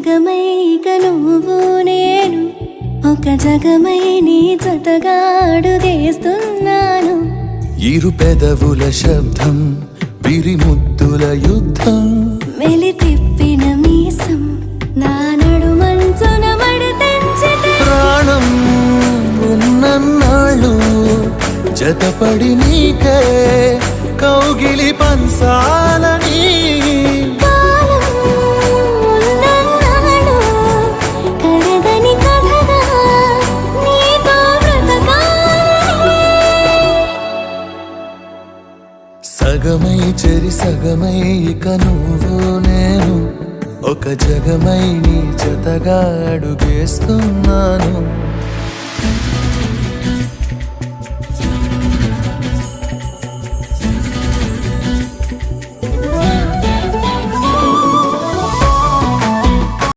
సగమై ఇక నువ్వు నేను ఒక జగమై నీ జతగా అడుగేస్తున్నాను. ఇరు పెదవుల శబ్దం విరిముద్దుల యుద్ధం మెలి తిప్పిన మీసం నా నడుమంచున మడతెంచితే ప్రాణం ఉన్నన్నాళ్ళు జతపడి నీకే కౌగిలి పంచాలని కాలం ఉన్నన్నాళ్ళు కరగని కథగా నీతో బ్రతకాలని. సగమై చెరి సగమై ఇక నువ్వు నేను ఒక జగమై నీ జతగా అడుగేస్తున్నాను.